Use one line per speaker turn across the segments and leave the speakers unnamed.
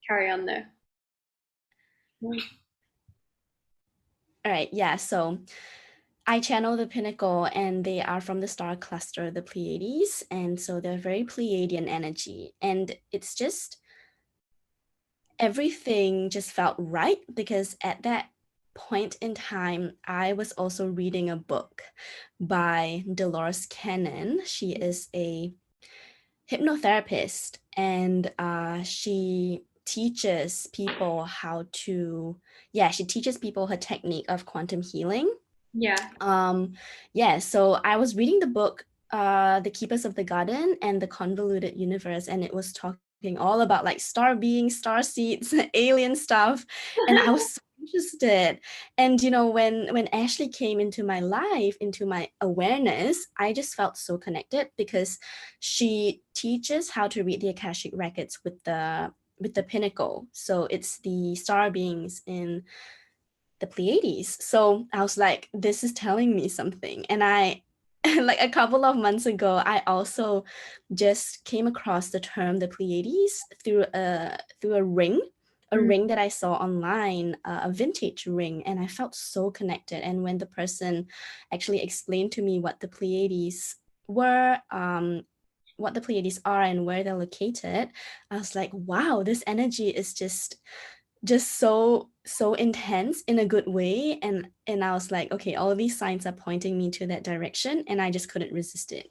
carry on though.
All right, yeah. So I channel the Pinnacle, and they are from the star cluster, the Pleiades, and so they're very Pleiadian energy, and it's just everything just felt right because at that point in time, I was also reading a book by Dolores Cannon. She is a hypnotherapist, and she teaches people how to, yeah, she teaches people her technique of quantum healing.
Yeah.
um yeah, so I was reading the book, The Keepers of the Garden and the Convoluted Universe, and it was talking all about like star beings, star seeds, alien stuff, and I was so interested. And when Ashley came into my life, into my awareness, I just felt so connected because she teaches how to read the Akashic Records with the Pinnacle. So it's the star beings in the Pleiades. So I was like, this is telling me something. And I, like a couple of months ago, I also just came across the term the Pleiades through a
Mm.
ring that I saw online, a vintage ring, and I felt so connected. And when the person actually explained to me what the Pleiades were, what the Pleiades are and where they're located, I was like, wow, this energy is just so intense in a good way, and I was like, okay, all of these signs are pointing me to that direction, and I just couldn't resist it.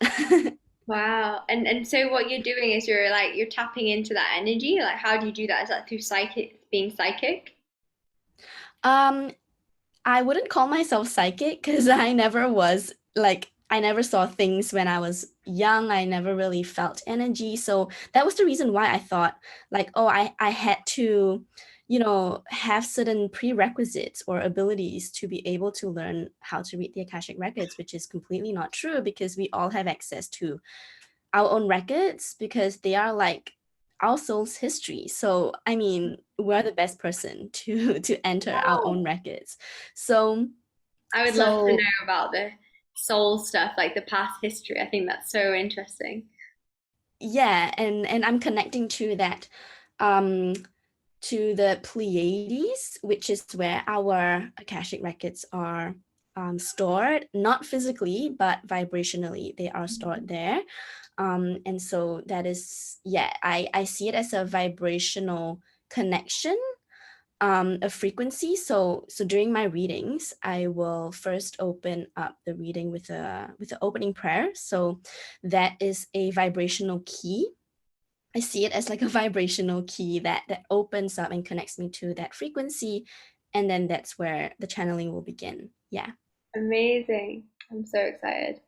Wow. And so what you're doing is you're tapping into that energy. Like how do you do that? Is that through being psychic?
um I wouldn't call myself psychic because I never was like, I never saw things when I was young. I never really felt energy. So that was the reason why I thought like, oh, I had to, have certain prerequisites or abilities to be able to learn how to read the Akashic Records, which is completely not true because we all have access to our own records because they are like our soul's history. So I mean, we're the best person to to enter our own
Oh,
records. So
I would love to
so
know about the soul stuff, like the past history. I think that's so interesting.
yeah, and I'm connecting to that, um to the Pleiades, which is where our Akashic records are stored, not physically, but vibrationally. They are stored there. And so that is, yeah, I see it as a vibrational connection, a frequency. So during my readings, I will first open up the reading with the opening prayer. So that is a vibrational key. I see it as like a vibrational key that opens up and connects me to that frequency, and then that's where the channeling will begin. Yeah.
Amazing. I'm so excited.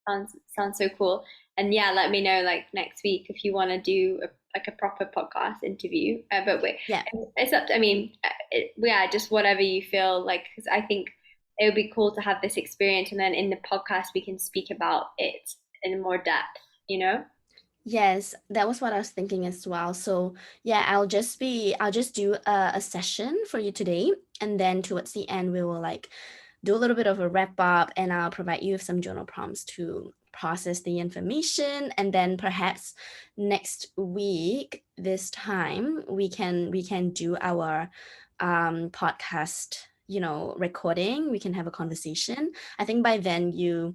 Sounds so cool. And yeah, let me know like next week if you want to do like a proper podcast interview. But wait,
Yeah.
it's up. I mean, yeah, just whatever you feel like. Because I think it would be cool to have this experience, and then in the podcast we can speak about it in more depth. You know?
Yes, that was what I was thinking as well. So yeah, I'll just do a session for you today, and then towards the end we will like do a little bit of a wrap up, and I'll provide you with some journal prompts to process the information, and then perhaps next week this time we can do our podcast, recording. We can have a conversation. I think by then you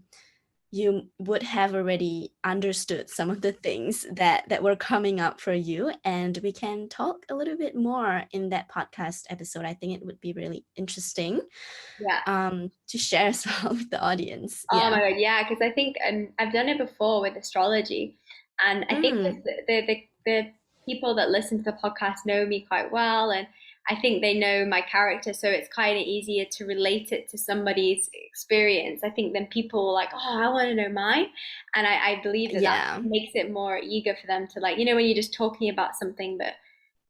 would have already understood some of the things that were coming up for you, and we can talk a little bit more in that podcast episode. I think it would be really interesting
Yeah.
to share as well with the audience.
Oh
Yeah.
my God, yeah, because I think I've done it before with astrology, and I think
Mm,
the people that listen to the podcast know me quite well, and I think they know my character, so it's kind of easier to relate it to somebody's experience. I think then people are like, oh, I want to know mine, and I believe that
yeah.
makes it more eager for them to like, when you're just talking about something but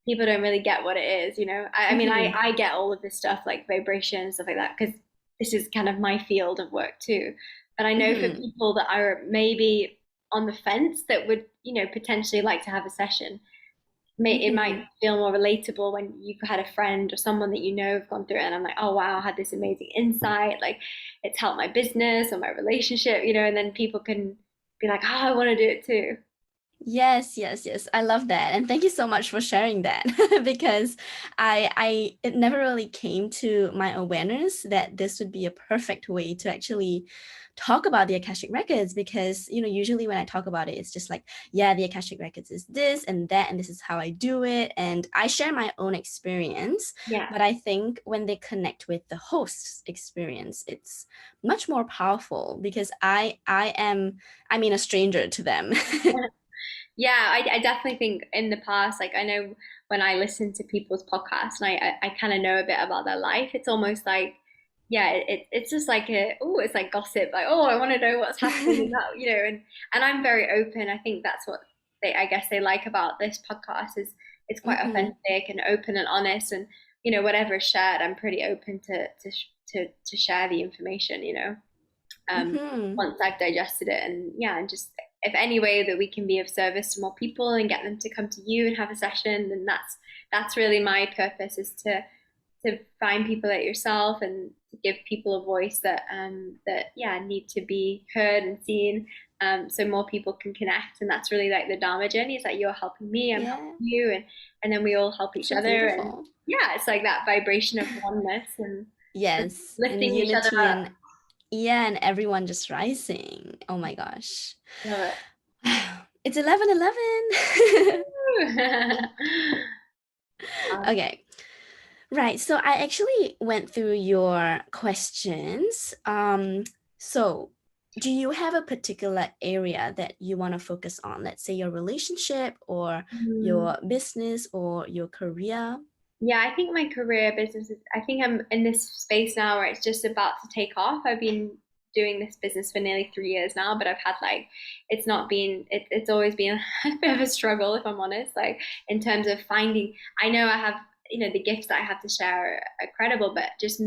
people don't really get what it is, I mean,
Hmm.
I get all of this stuff like vibration and stuff like that because this is kind of my field of work too. But I know for
Hmm.
people that are maybe on the fence that would, potentially like to have a session, it
Hmm.
might feel more relatable when you've had a friend or someone that you know have gone through it. And I'm like, oh, wow, I had this amazing insight. Like it's helped my business or my relationship, and then people can be like, oh, I want to do it too.
Yes, yes, yes. I love that. And thank you so much for sharing that because it never really came to my awareness that this would be a perfect way to actually talk about the Akashic Records because, usually when I talk about it, it's just like, yeah, the Akashic Records is this and that, and this is how I do it. And I share my own experience,
Yeah.
but I think when they connect with the host's experience, it's much more powerful because I mean, a stranger to them.
Yeah, I definitely think in the past, like I know when I listen to people's podcasts and I kind of know a bit about their life, it's almost like, yeah, it's just like it's like gossip, like, oh, I want to know what's happening about, and I'm very open. I think that's what I guess they like about this podcast is it's quite
Mhm.
authentic and open and honest, and whatever is shared, I'm pretty open to share the information, um,
Mhm.
once I've digested it. And yeah, and just if any way that we can be of service to more people and get them to come to you and have a session, then that's really my purpose is to find people like yourself and to give people a voice that yeah need to be heard and seen. So more people can connect, and that's really like the Dharma journey. Is that you're helping me, I'm helping
Yeah,
you, and then we all help each
so
other. And
beautiful.
yeah, it's like that vibration of oneness and
Yes, and
lifting each other
unity
up.
and yeah, and everyone just rising. Oh my gosh.
Love it.
It's 11:11.
Awesome.
Okay. Right. So I actually went through your questions. So do you have a particular area that you want to focus on? Let's say your relationship or
Mm,
your business or your career?
yeah, I think my career business is, I think I'm in this space now where it's just about to take off. I've been doing this business for nearly 3 years now, but I've had like, it's not been, it's always been a bit of a struggle, if I'm honest, like in terms of finding, I know I have, the gifts that I have to share are credible, but just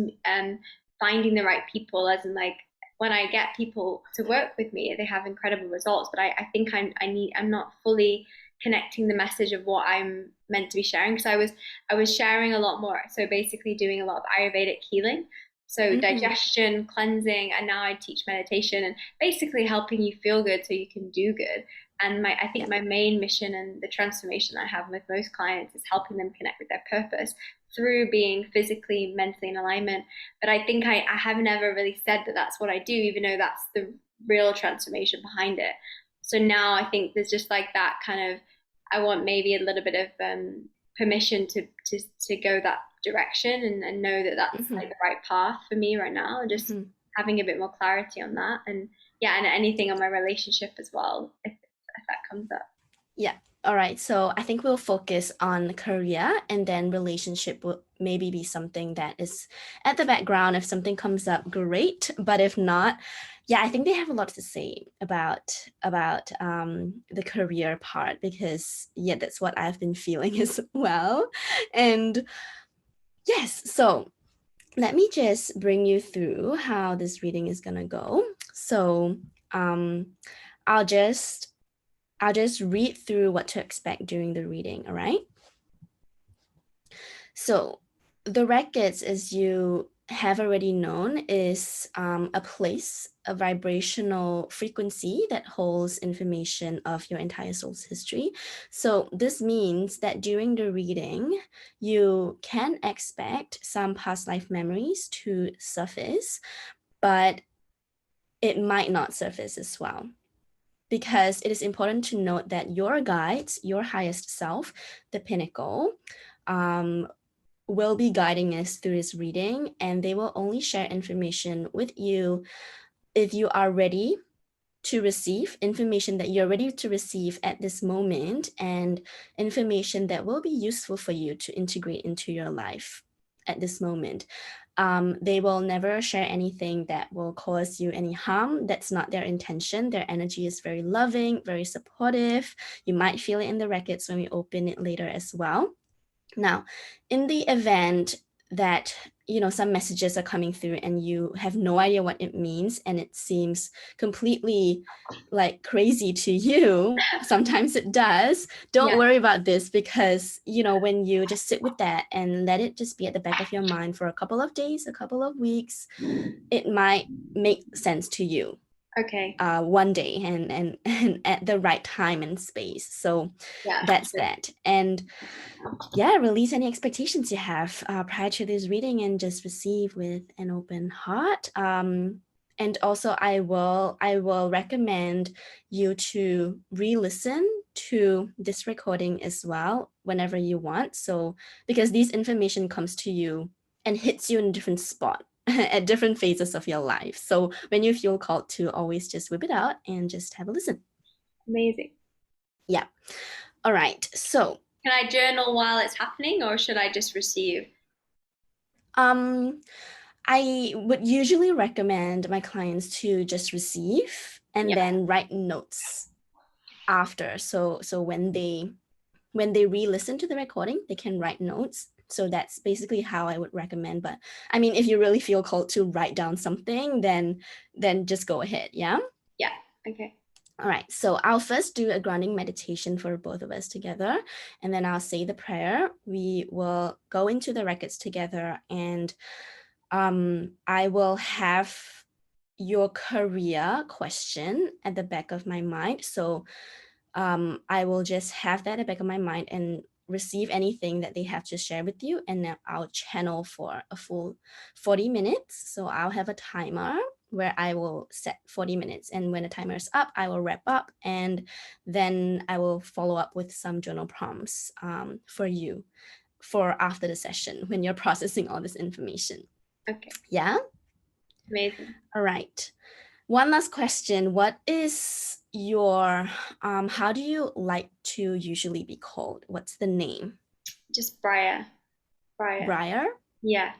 finding the right people, as in like, when I get people to work with me, they have incredible results, but I think I'm not fully connecting the message of what I'm meant to be sharing, because I was sharing a lot more. So basically doing a lot of Ayurvedic healing. So
Mm-hmm.
digestion, cleansing, and now I teach meditation and basically helping you feel good so you can do good. And I think
Yeah.
my main mission and the transformation I have with most clients is helping them connect with their purpose through being physically, mentally in alignment. But I think I have never really said that that's what I do, even though that's the real transformation behind it. So now I think there's just like that kind of, I want maybe a little bit of permission to go that direction, and know that that's
Mm-hmm.
like the right path for me right now, and just
Mm-hmm.
having a bit more clarity on that. And yeah, and anything on my relationship as well, if that comes up.
Yeah. All right. So I think we'll focus on career and then relationship will maybe be something that is at the background. If something comes up, great. But if not, yeah, I think they have a lot to say about the career part because yeah, that's what I've been feeling as well. And yes, so let me just bring you through how this reading is gonna go. So um I'll just I'll just read through what to expect during the reading, all right? So, the records, as you have already known, is a place, a vibrational frequency that holds information of your entire soul's history. So, this means that during the reading, you can expect some past life memories to surface, but it might not surface as well because it is important to note that your guides, your highest self, the pinnacle, um, will be guiding us through this reading, and they will only share information with you if you are ready to receive information that you're ready to receive at this moment and information that will be useful for you to integrate into your life at this moment. They will never share anything that will cause you any harm. That's not their intention. Their energy is very loving, very supportive. You might feel it in the records when we open it later as well. Now, in the event that some messages are coming through and you have no idea what it means and it seems completely like crazy to you, sometimes it does. Don't
Yeah.
worry about this because when you just sit with that and let it just be at the back of your mind for a couple of days, a couple of weeks, it might make sense to you.
Okay.
one day and at the right time and space. So
Yeah.
that's that. And yeah, release any expectations you have prior to this reading and just receive with an open heart. And also I will recommend you to re-listen to this recording as well whenever you want. So because this information comes to you and hits you in a different spot at different phases of your life. So when you feel called to, always just whip it out and just have a listen.
Amazing.
Yeah. All right. So
Can I journal while it's happening, or should I just receive?
um I would usually recommend my clients to just receive and
Yeah.
then write notes after. So when they re-listen to the recording, they can write notes. So that's basically how I would recommend. But I mean, if you really feel called to write down something, then just go ahead. Yeah.
Yeah. Okay.
All right. So I'll first do a grounding meditation for both of us together, and then I'll say the prayer. We will go into the records together, and I will have your career question at the back of my mind. So I will just have that at the back of my mind and receive anything that they have to share with you. And then I'll channel for a full 40 minutes. So I'll have a timer where I will set 40 minutes. And when the timer is up, I will wrap up. And then I will follow up with some journal prompts for you for after the session when you're processing all this information.
Okay.
Yeah.
Amazing.
All right. One last question. What is your, how do you like to usually be called? What's the name?
Just Briar. Briar.
Briar?
Yeah.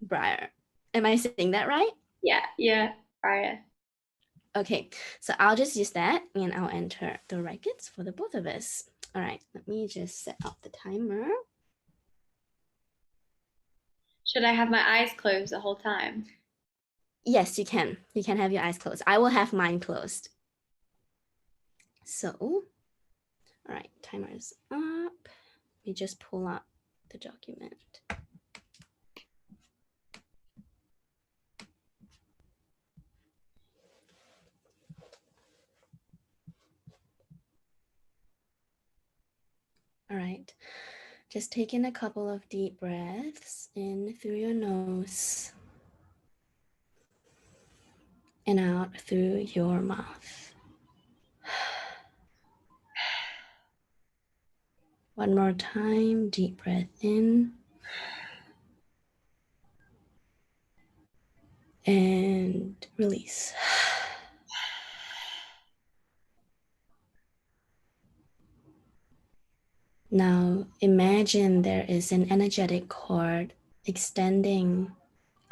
Briar. Am I saying that right?
Yeah. Yeah. Briar.
Okay, so I'll just use that and I'll enter the records for the both of us. All right, let me just set up the timer.
Should I have my eyes closed the whole time?
Yes, you can. You can have your eyes closed. I will have mine closed. So, all right, timer is up. Let me just pull up the document. All right, just take in a couple of deep breaths in through your nose and out through your mouth. One more time, deep breath in and release. Now imagine there is an energetic cord extending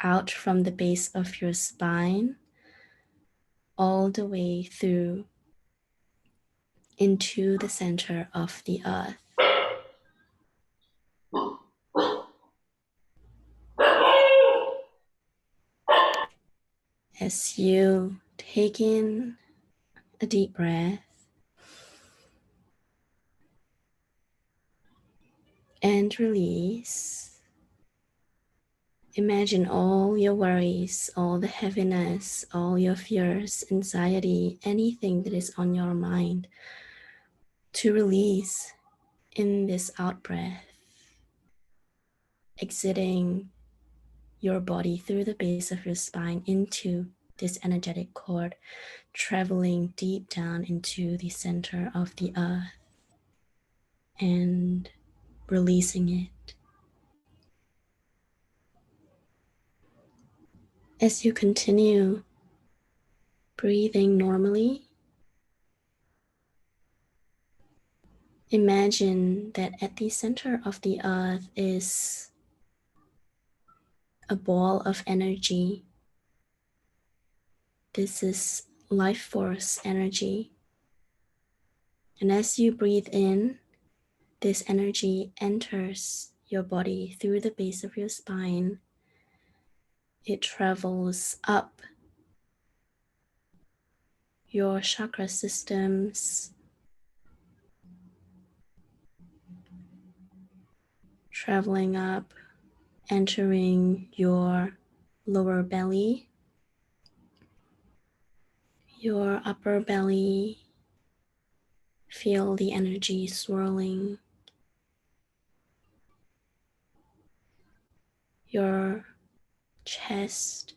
out from the base of your spine all the way through into the center of the earth. As you take in a deep breath and release, imagine all your worries, all the heaviness, all your fears, anxiety, anything that is on your mind to release in this out breath, exiting your body through the base of your spine into this energetic cord, traveling deep down into the center of the earth and releasing it. As you continue breathing normally, imagine that at the center of the earth is a ball of energy. This is life force energy. And as you breathe in, this energy enters your body through the base of your spine. It travels up your chakra systems, traveling up, entering your lower belly, your upper belly. Feel the energy swirling. Your chest,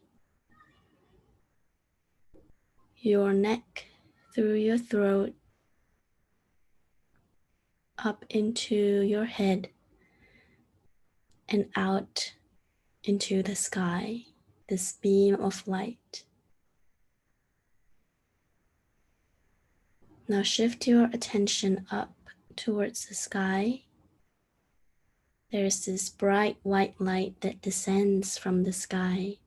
your neck, through your throat, up into your head, and out into the sky, this beam of light. Now shift your attention up towards the sky. There's this bright white light that descends from the sky,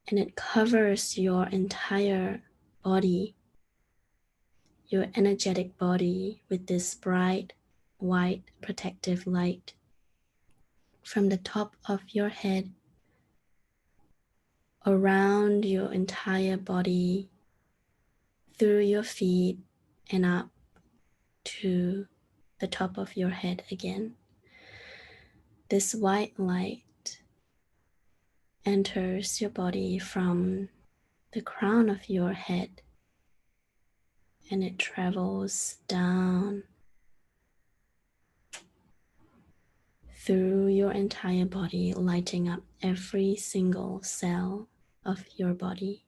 and it covers your entire body, your energetic body, with this bright white protective light from the top of your head, around your entire body, through your feet, and up to the top of your head again. This white light enters your body from the crown of your head, and it travels down through your entire body, lighting up every single cell of your body,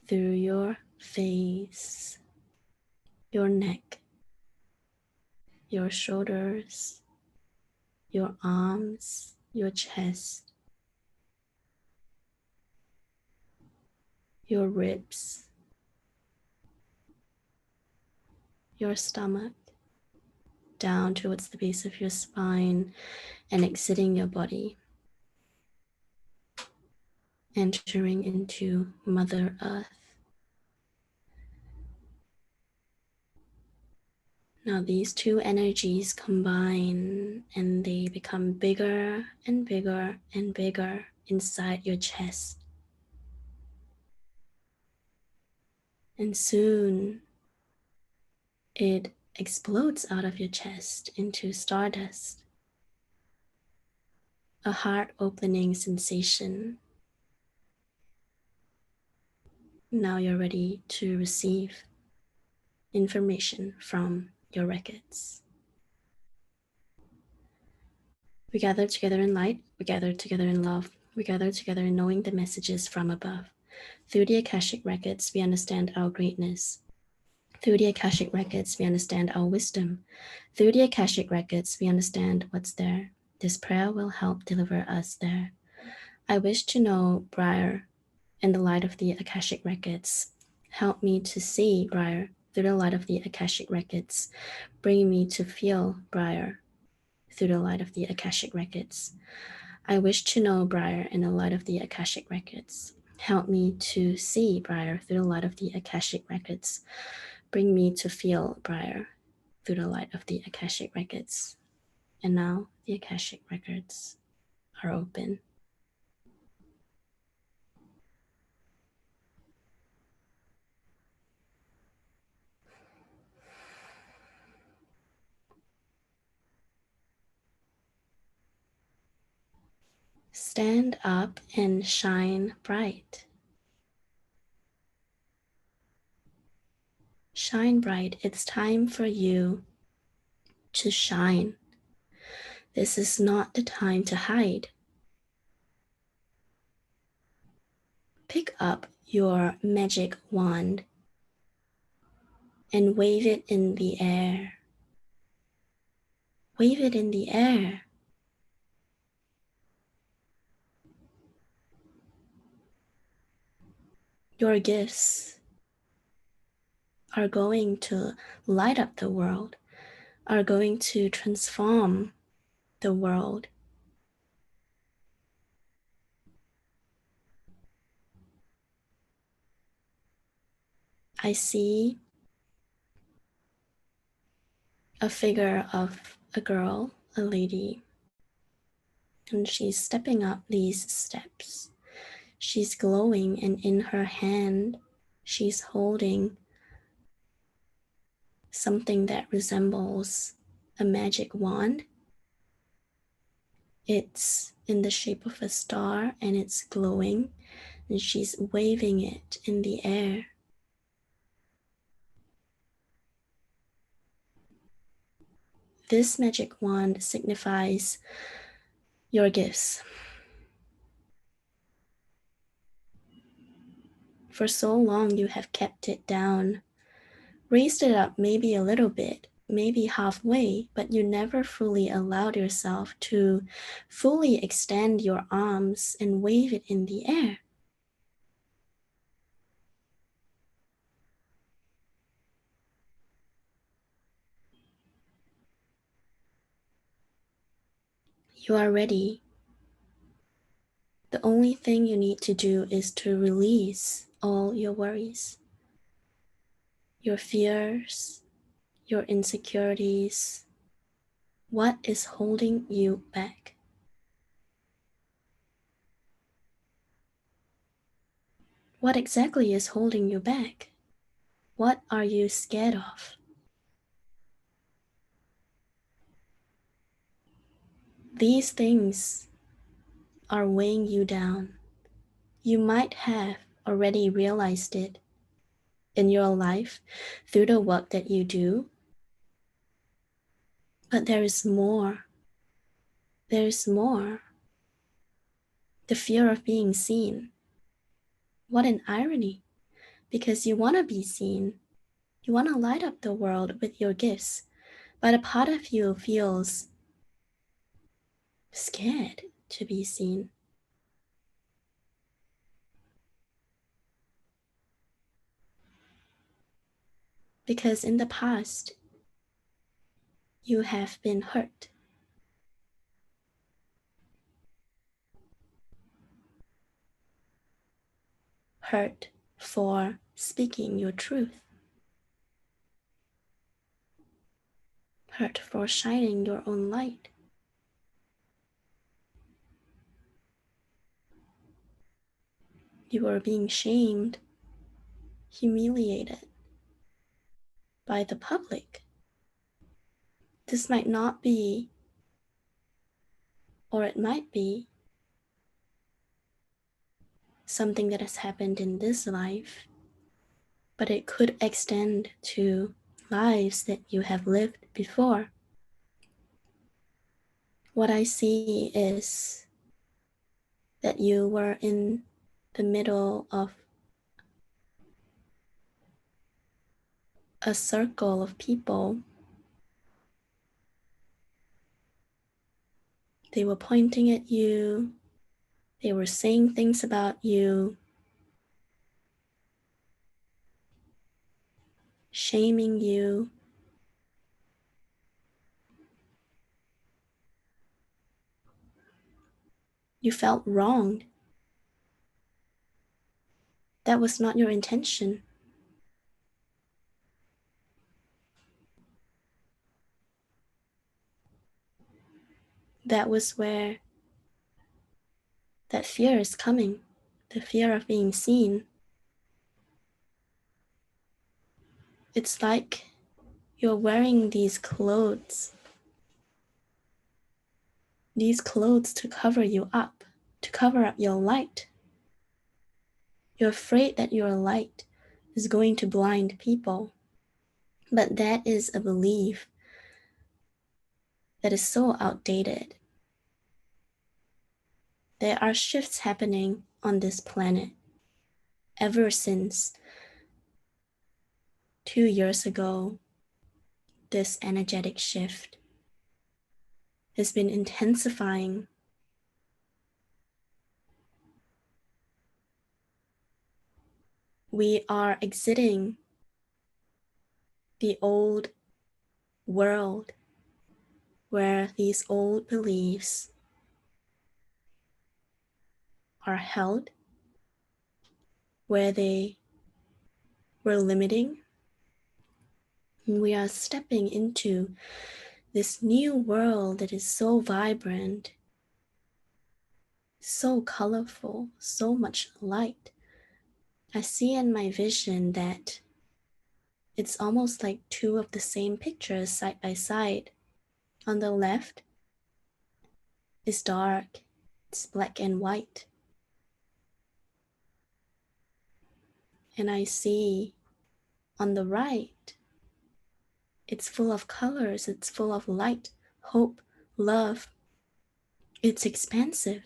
through your face, your neck, your shoulders, your arms, your chest, your ribs, your stomach, down towards the base of your spine and exiting your body, entering into Mother Earth. Now these two energies combine and they become bigger and bigger and bigger inside your chest. And soon it explodes out of your chest into stardust, a heart-opening sensation. Now you're ready to receive information from your records. We gather together in light, we gather together in love, we gather together in knowing the messages from above. Through the Akashic Records, we understand our greatness. Through the Akashic Records, we understand our wisdom. Through the Akashic Records, we understand what's there. This prayer will help deliver us there. I wish to know Briar in the light of the Akashic Records. Help me to see Briar through the light of the Akashic Records. Bring me to feel Briar through the light of the Akashic Records. I wish to know Briar in the light of the Akashic Records. Help me to see Briar through the light of the Akashic Records. Bring me to feel Briar through the light of the Akashic Records. And now the Akashic Records are open. Stand up and shine bright. Shine bright. It's time for you to shine. This is not the time to hide. Pick up your magic wand and wave it in the air. Wave it in the air. Your gifts are going to light up the world, are going to transform the world. I see a figure of a girl, a lady, and she's stepping up these steps. She's glowing, and in her hand, she's holding something that resembles a magic wand. It's in the shape of a star, and it's glowing, and she's waving it in the air. This magic wand signifies your gifts. For so long, you have kept it down, raised it up maybe a little bit, maybe halfway, but you never fully allowed yourself to fully extend your arms and wave it in the air. You are ready. The only thing you need to do is to release all your worries, your fears, your insecurities. What is holding you back? What exactly is holding you back? What are you scared of? These things are weighing you down. You might have already realized it in your life through the work that you do, but there is more. There is more. The fear of being seen. What an irony, because you want to be seen. You want to light up the world with your gifts, but a part of you feels scared to be seen. Because in the past, you have been hurt. Hurt for speaking your truth. Hurt for shining your own light. You are being shamed, humiliated by the public. This might not be, or it might be, something that has happened in this life, but it could extend to lives that you have lived before. What I see is that you were in the middle of a circle of people. They were pointing at you. They were saying things about you, shaming you. You felt wronged. That was not your intention. That was where that fear is coming, the fear of being seen. It's like you're wearing these clothes to cover you up, to cover up your light. You're afraid that your light is going to blind people. But that is a belief that is so outdated. There are shifts happening on this planet ever since 2 years ago. This energetic shift has been intensifying. We are exiting the old world where these old beliefs are held, where they were limiting. And we are stepping into this new world that is so vibrant, so colorful, so much light. I see in my vision that it's almost like two of the same pictures side by side. On the left is dark, It's black and white. And I see on the right, it's full of colors, it's full of light, hope, love. It's expansive,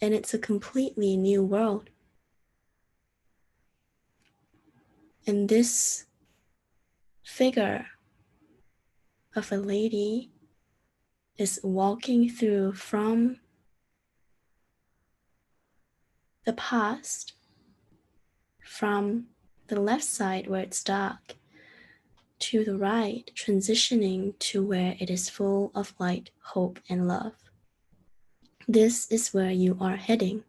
and it's a completely new world. And this figure of a lady is walking through from the past, from the left side where it's dark, to the right, transitioning to where it is full of light, hope, and love. This is where you are heading.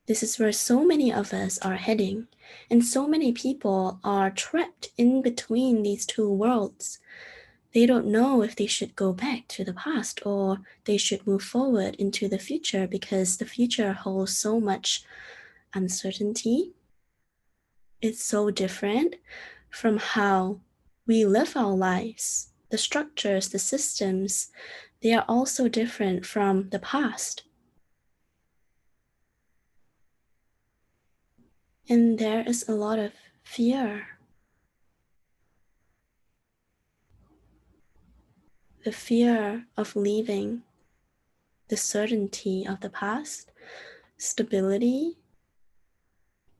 This is where so many of us are heading, and so many people are trapped in between these two worlds. They don't know if they should go back to the past or they should move forward into the future, because the future holds so much uncertainty. It's so different from how we live our lives. The structures, the systems, they are also different from the past. And there is a lot of fear. The fear of leaving, the certainty of the past, stability.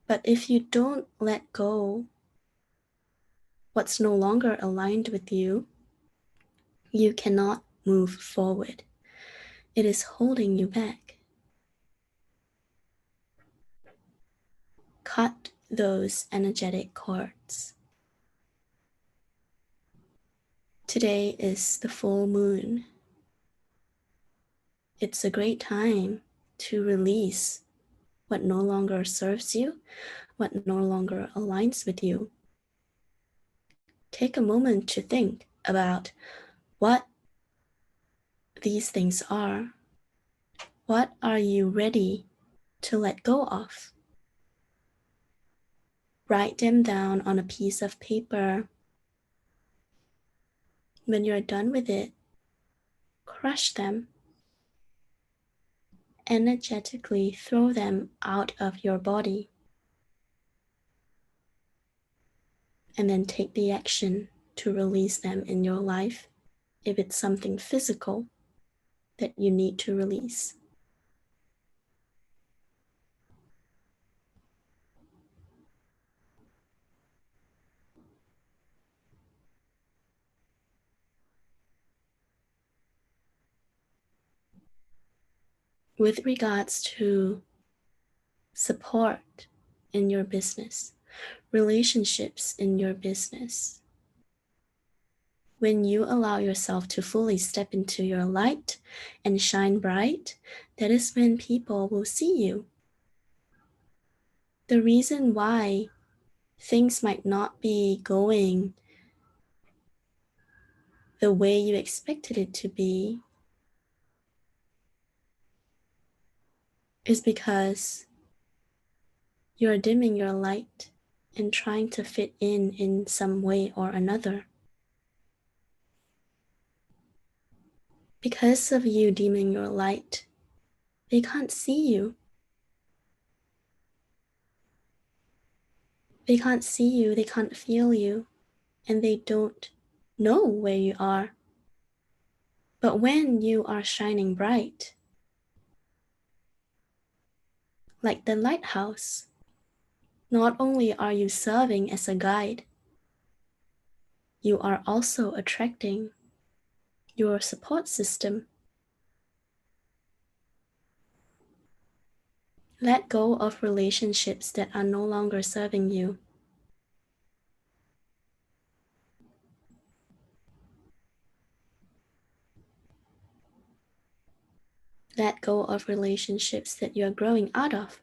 But if you don't let go what's no longer aligned with you, you cannot move forward. It is holding you back. Cut those energetic cords. Today is the full moon. It's a great time to release what no longer serves you, what no longer aligns with you. Take a moment to think about what these things are. What are you ready to let go of? Write them down on a piece of paper. When you're done with it, crush them. Energetically throw them out of your body. And then take the action to release them in your life if it's something physical that you need to release. With regards to support in your business, relationships in your business, when you allow yourself to fully step into your light and shine bright, that is when people will see you. The reason why things might not be going the way you expected it to be is because you're dimming your light and trying to fit in some way or another. Because of you dimming your light, they can't see you. They can't see you, they can't feel you, and they don't know where you are. But when you are shining bright, like the lighthouse, not only are you serving as a guide, you are also attracting your support system. Let go of relationships that are no longer serving you. Let go of relationships that you are growing out of.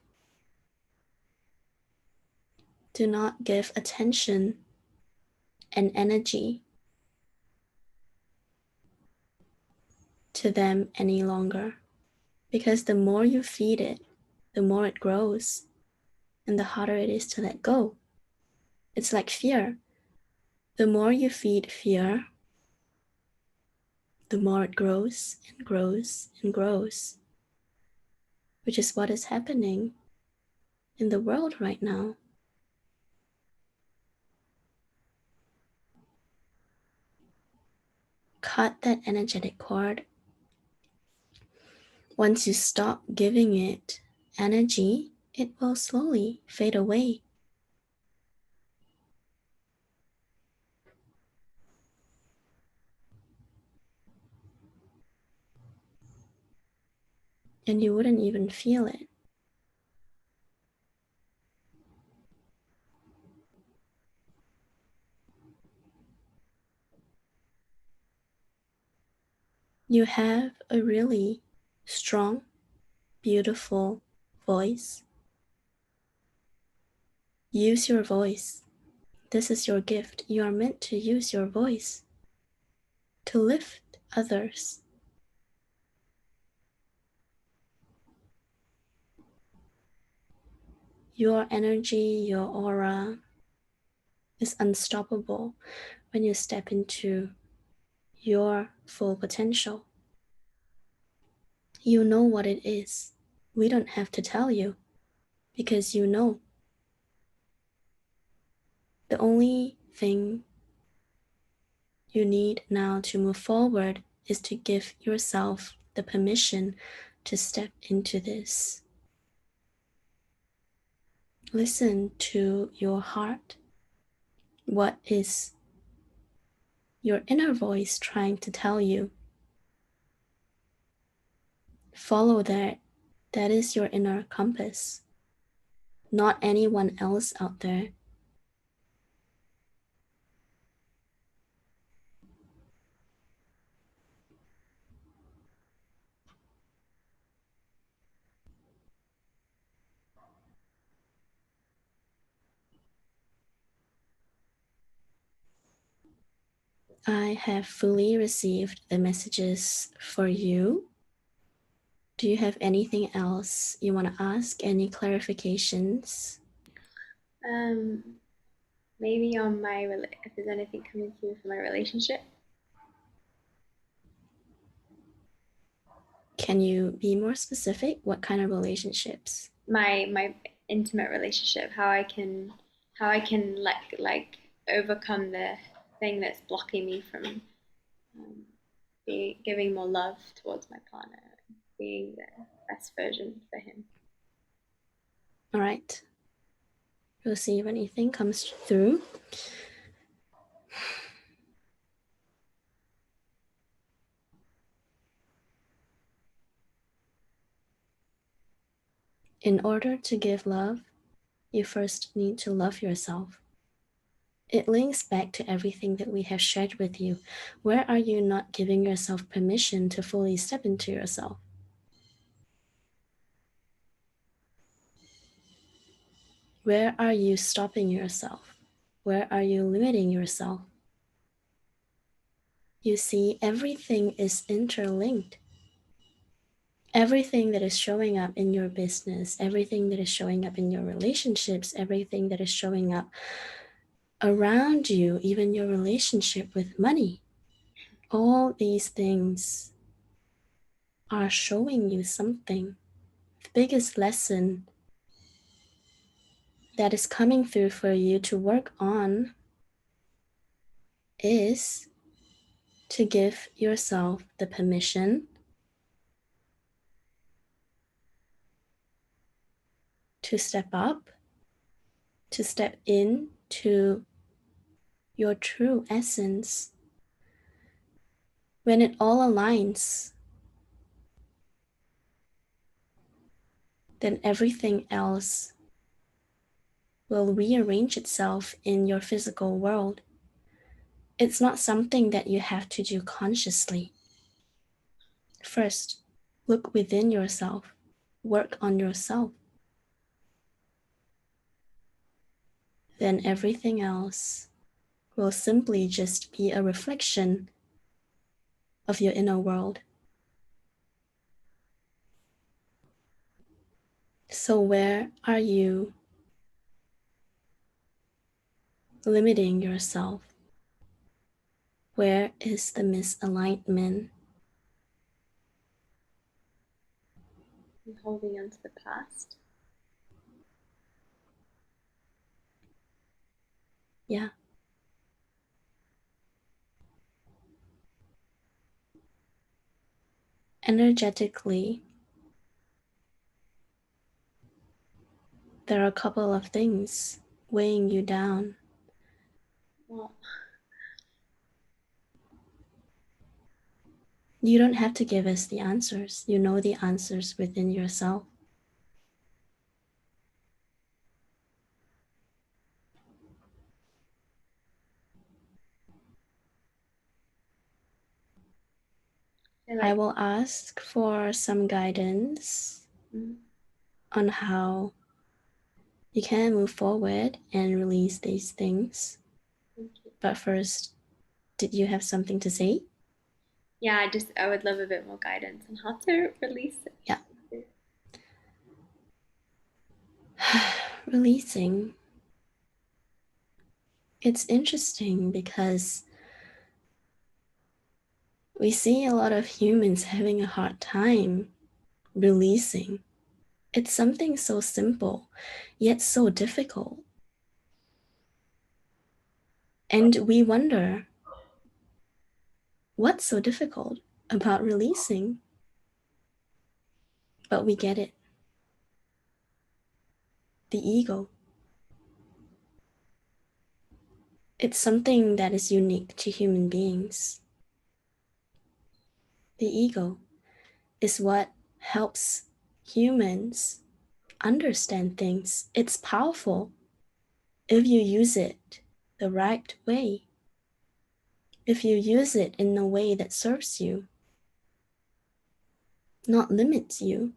Do not give attention and energy to them any longer, because the more you feed it, the more it grows, and the harder it is to let go. It's like fear. The more you feed fear, the more it grows and grows and grows, which is what is happening in the world right now. Cut that energetic cord. Once you stop giving it energy, it will slowly fade away. And you wouldn't even feel it. You have a really strong, beautiful voice. Use your voice. This is your gift. You are meant to use your voice to lift others. Your energy, your aura is unstoppable when you step into your full potential. You know what it is. We don't have to tell you because you know. The only thing you need now to move forward is to give yourself the permission to step into this. Listen to your heart. What is your inner voice trying to tell you? Follow that. That is your inner compass, not anyone else out there. I have fully received the messages for you. Do you have anything else you want to ask? Any clarifications?
Maybe on if there's anything coming through for my relationship.
Can you be more specific? What kind of relationships?
My intimate relationship, how I can overcome the thing that's blocking me from giving more love towards my partner, being the best version for him.
All right. We'll see if anything comes through. In order to give love, you first need to love yourself. It links back to everything that we have shared with you. Where are you not giving yourself permission to fully step into yourself? Where are you stopping yourself? Where are you limiting yourself? You see, everything is interlinked. Everything that is showing up in your business, everything that is showing up in your relationships, everything that is showing up around you, even your relationship with money, all these things are showing you something. The biggest lesson that is coming through for you to work on is to give yourself the permission to step up, to step into your true essence. When it all aligns, then everything else will rearrange itself in your physical world. It's not something that you have to do consciously. First, look within yourself, work on yourself. Then everything else will simply just be a reflection of your inner world. So where are you limiting yourself? Where is the misalignment?
You're holding on to the past.
Yeah. Energetically, there are a couple of things weighing you down.
What?
You don't have to give us the answers. You know the answers within yourself.
I feel
I
like,
will ask for some guidance
mm,
on how you can move forward and release these things.
thank you.
But first, did you have something to say?
Yeah, I would love a bit more guidance on how to release
Yeah.
it.
Releasing. It's interesting because we see a lot of humans having a hard time releasing. It's something so simple, yet so difficult. And we wonder, what's so difficult about releasing? But we get it. The ego. It's something that is unique to human beings. The ego is what helps humans understand things. It's powerful if you use it the right way, if you use it in a way that serves you, not limits you.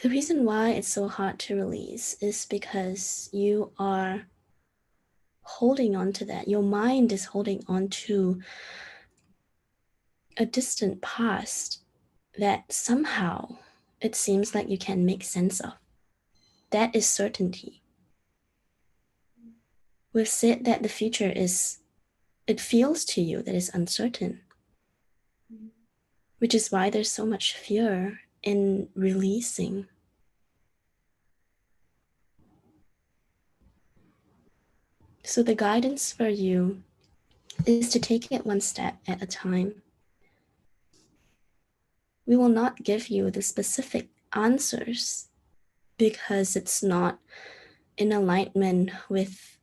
The reason why it's so hard to release is because you are holding on to that. Your mind is holding on to a distant past that somehow it seems like you can make sense of. That is certainty. We've said that the future is, it feels to you that it's uncertain,
Mm.
which is why there's so much fear in releasing. So the guidance for you is to take it one step at a time. We will not give you the specific answers because it's not in alignment with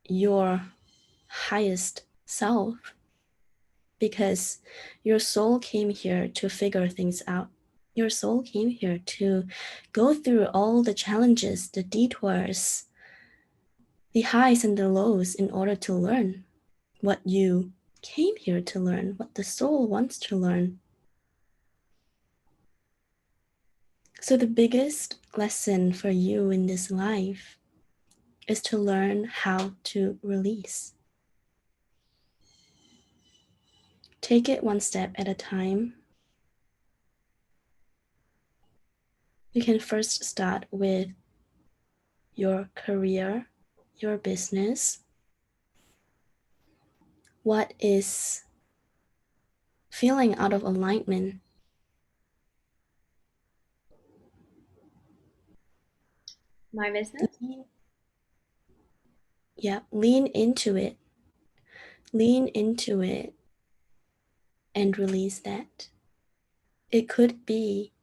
your highest self, because your soul came here to figure things out. Your soul came here to go through all the challenges, the detours, the highs and the lows in order to learn what you came here to learn, what the soul wants to learn. So, the biggest lesson for you in this life is to learn how to release. Take it one step at a time. You can first start with your career, your business. What is feeling out of alignment?
My business.
Yeah, lean into it. Lean into it and release that. It could be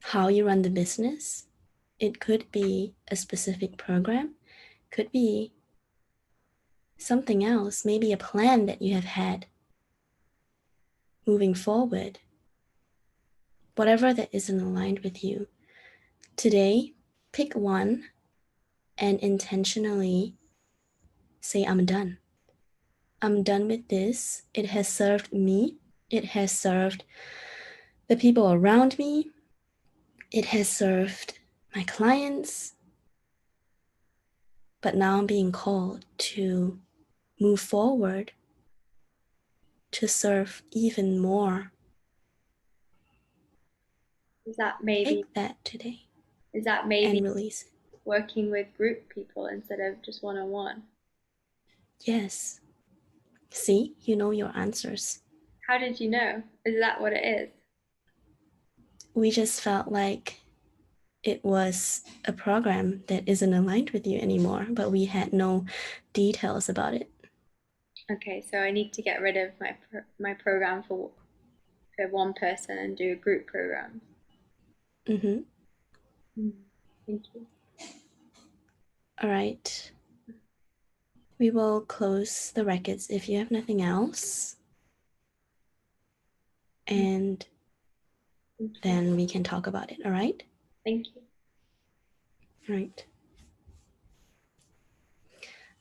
how you run the business. It could be a specific program. Could be something else, maybe a plan that you have had moving forward. Whatever that isn't aligned with you. Today, pick one and intentionally say, I'm done. I'm done with this. It has served me. It has served the people around me. It has served my clients. But now I'm being called to move forward, to serve even more.
Is that maybe
Take that today
is that maybe
and release it.
working with group people instead of just one on one?
Yes. See, you know your answers.
How did you know? Is that what it is?
We just felt like it was a program that isn't aligned with you anymore, but we had no details about it.
Okay, so I need to get rid of my program for one person and do a group program.
Mm-hmm.
Mm, thank you.
All right. We will close the records if you have nothing else.
Mm,
And
thank you.
then we can talk about it. All right.
Thank you.
All right.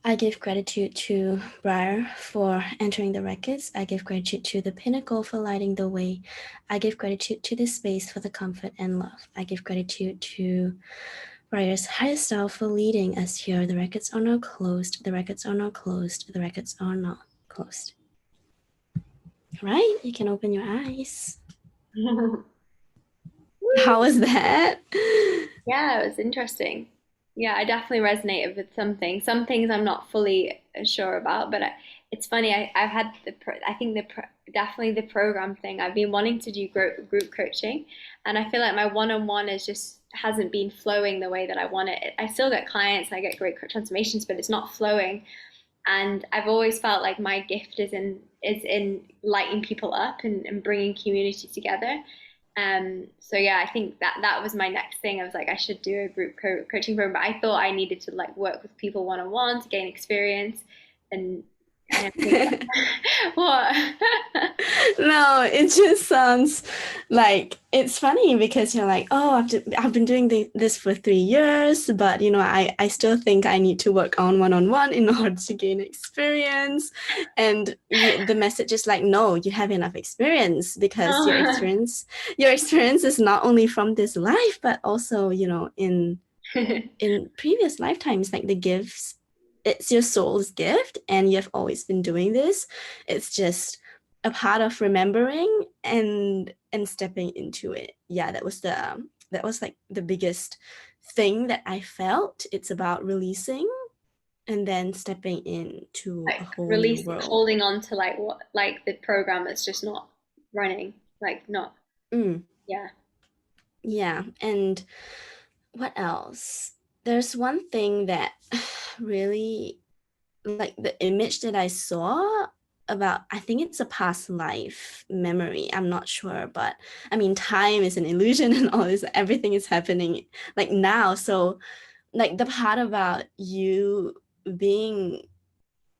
I give gratitude to Briar for entering the records. I give gratitude to the Pinnacle for lighting the way. I give gratitude to this space for the comfort and love. I give gratitude to Briar's higher self for leading us here. The records are now closed. The records are now closed. The records are now closed. All right, you can open your eyes. How was that?
Yeah, it was interesting. Yeah, I definitely resonated with something. Some things I'm not fully sure about, but it's funny. I've had I think definitely the program thing. I've been wanting to do group coaching, and I feel like my one-on-one is just hasn't been flowing the way that I want it. I still get clients, I get great transformations, but it's not flowing. And I've always felt like my gift is in lighting people up and bringing community together. So yeah, I think that was my next thing. I was like, I should do a group coaching program, but I thought I needed to like work with people one on one to gain experience, and I don't think what.
No, it just sounds like it's funny because you're like, oh, I've been doing this for 3 years, but I still think I need to work on one in order to gain experience. And the message is like, no, you have enough experience because your experience is not only from this life, but also, in previous lifetimes, like the gifts, it's your soul's gift, and you've always been doing this. It's just a part of remembering and stepping into it. Yeah, that was like the biggest thing that I felt. It's about releasing and then stepping into a
Like
whole new
release
world.
holding on to like what like the program that's just not running, like not.
Mm,
Yeah.
yeah, and what else? There's one thing that really, like the image that I saw about, I think it's a past life memory. I'm not sure, but I mean, time is an illusion and all this, everything is happening like now. So, like the part about you being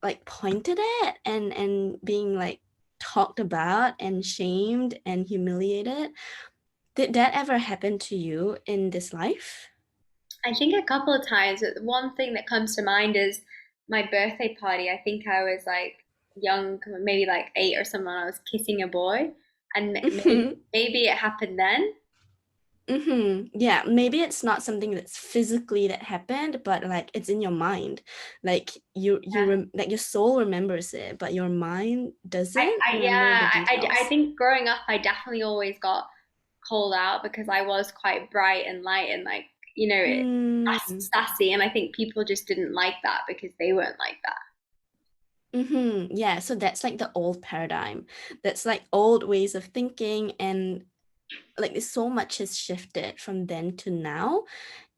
like pointed at and being like talked about and shamed and humiliated. Did that ever happen to you in this life?
I think a couple of times, but one thing that comes to mind is my birthday party. I think I was like young, maybe like 8 or something. I was kissing a boy, and maybe it happened then.
Yeah, maybe it's not something that's physically that happened, but like it's in your mind. Like
Yeah.
like your soul remembers it, but your mind doesn't remember
Yeah,
the
I
details.
think growing up, I definitely always got called out because I was quite bright and light and like,
Mm.
sassy. And I think people just didn't like that because they weren't like that.
Yeah, so that's like the old paradigm. That's like old ways of thinking, and like so much has shifted from then to now.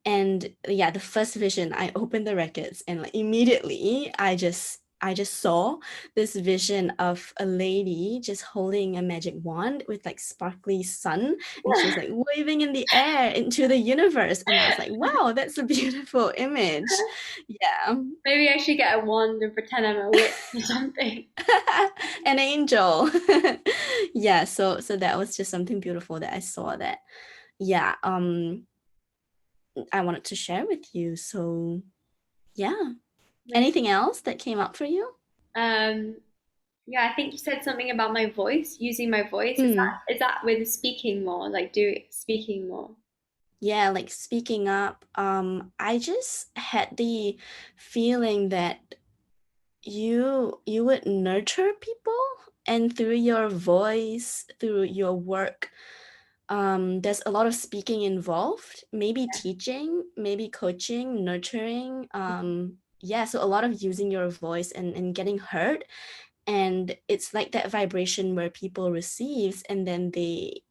And yeah, the first vision, I opened the records and like immediately I just saw this vision of a lady just holding a magic wand with like sparkly sun, and she was like waving in the air into the universe, and I was like, wow, that's a beautiful image. Yeah.
Maybe I should get a wand and pretend I'm a witch or something.
An angel. Yeah, so that was just something beautiful that I saw that, yeah, I wanted to share with you. So yeah.
Nice.
Anything else that came up for you?
Um, yeah, I think you said something about my voice, using my voice. Is
Mm,
that with speaking more, like do speaking more?
yeah, like speaking up. I just had the feeling that you would nurture people, and through your voice, through your work, there's a lot of speaking involved, maybe teaching, maybe coaching, nurturing. yeah, so a lot of using your voice and getting heard. And it's like that vibration where people receives and then they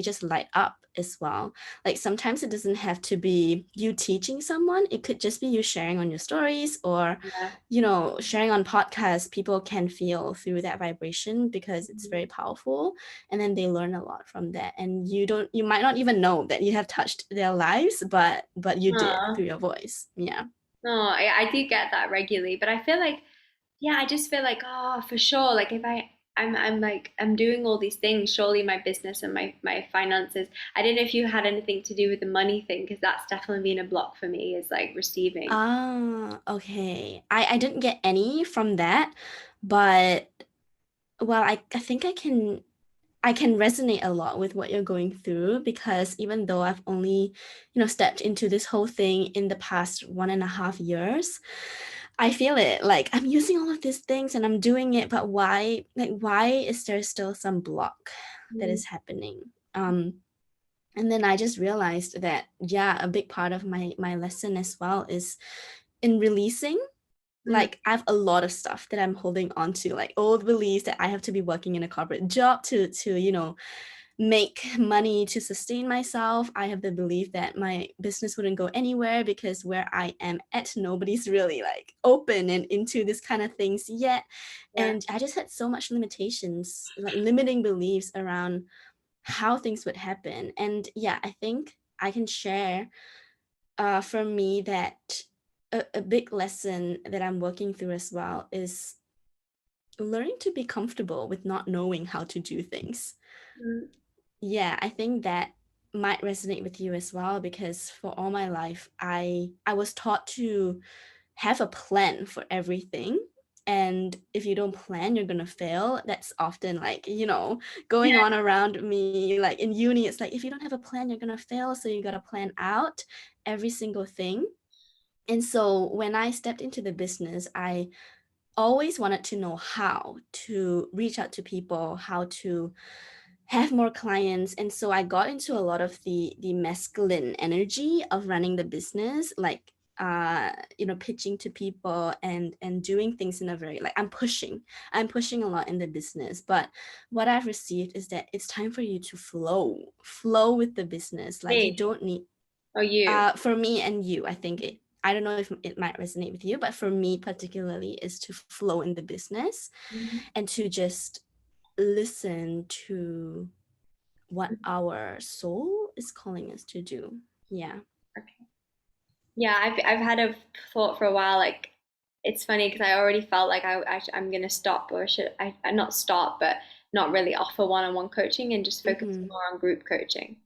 just light up as well. Like sometimes it doesn't have to be you teaching someone, it could just be you sharing on your stories, or
Yeah.
sharing on podcasts. People can feel through that vibration because it's very powerful, and then they learn a lot from that, and you might not even know that you have touched their lives, but you did
Oh,
through your voice. Yeah.
no, I do get that regularly, but I feel like, yeah, I just feel like, oh, for sure, like if I'm like I'm doing all these things, surely my business and my finances. I don't know if you had anything to do with the money thing, because that's definitely been a block for me, is like receiving.
Ah, okay. I didn't get any from that, but well, I think I can resonate a lot with what you're going through, because even though I've only, stepped into this whole thing in the past 1.5 years, I feel it. Like I'm using all of these things and I'm doing it, but why is there still some block that
Mm,
is happening? And then I just realized that, yeah, a big part of my lesson as well is in releasing.
mm,
Like I have a lot of stuff that I'm holding on to, like old beliefs that I have to be working in a corporate job to make money to sustain myself. I have the belief that my business wouldn't go anywhere because where I am at, nobody's really like open and into this kind of things yet.
yeah.
And I just had so much limitations, like limiting beliefs around how things would happen. And yeah, I think I can share for me that a big lesson that I'm working through as well is learning to be comfortable with not knowing how to do things.
Mm,
Yeah, I think that might resonate with you as well, because for all my life I was taught to have a plan for everything. And if you don't plan, you're gonna fail. That's often like, going
yeah.
on around me. Like in uni, it's like if you don't have a plan, you're gonna fail. So you gotta plan out every single thing. And so when I stepped into the business, I always wanted to know how to reach out to people, how to have more clients. And so I got into a lot of the masculine energy of running the business, like pitching to people and doing things in a very, like, I'm pushing a lot in the business. But what I've received is that it's time for you to flow with the business. Like you
Me
don't need
or you?
for me and you, I think I don't know if it might resonate with you, but for me particularly is to flow in the business
Mhm.
and to just listen to what our soul is calling us to do. Yeah.
Okay. Yeah, I've had a thought for a while. Like, it's funny because I already felt like I'm gonna stop, or should I not stop, but not really offer one-on-one coaching and just focus
Mm-hmm.
more on group coaching.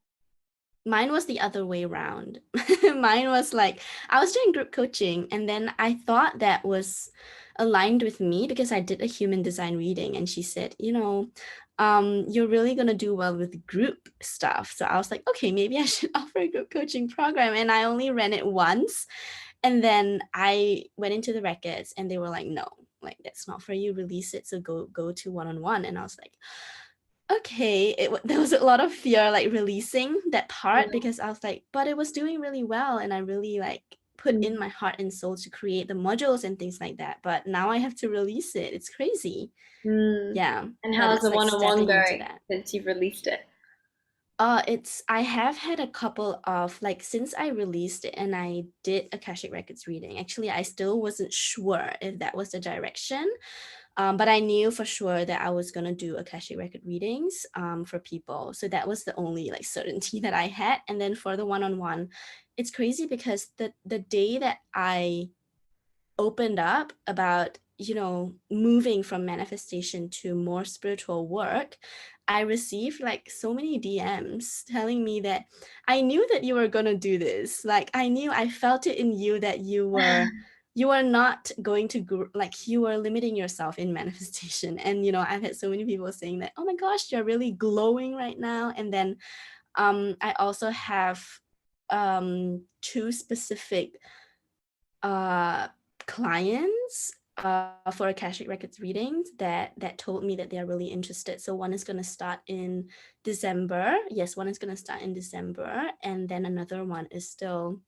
Mine was the other way around. Mine was like I was doing group coaching, and then I thought that was aligned with me because I did a human design reading, and she said, you're really gonna do well with group stuff. So I was like, okay, maybe I should offer a group coaching program. And I only ran it once, and then I went into the records, and they were like, no, like that's not for you. Release it. So go to one-on-one. And I was like, okay, there was a lot of fear like releasing that part,
Yeah.
because I was like, but it was doing really well and I really like put in
Mm.
my heart and soul to create the modules and things like that, but now I have to release it. It's crazy.
Mm.
Yeah,
And
but
how's
it's
the
like
one-on-one
stepping into
going
that.
since you've released it?
It's I have had a couple of, like, since I released it and I did Akashic Records reading. Actually, I still wasn't sure if that was the direction. But I knew for sure that I was gonna do Akashic record readings for people. So that was the only like certainty that I had. And then for the one-on-one, it's crazy because the day that I opened up about, moving from manifestation to more spiritual work, I received like so many DMs telling me that I knew that you were going to do this. Like I felt it in you that you were not going to like you were limiting yourself in manifestation. And I've had so many people saying that, oh my gosh, you're really glowing right now. And then I also have two specific uh, clients for Akashic Records readings that told me that they are really interested. So one is going to start in December. Yes, one is going to start in December, and then another one is still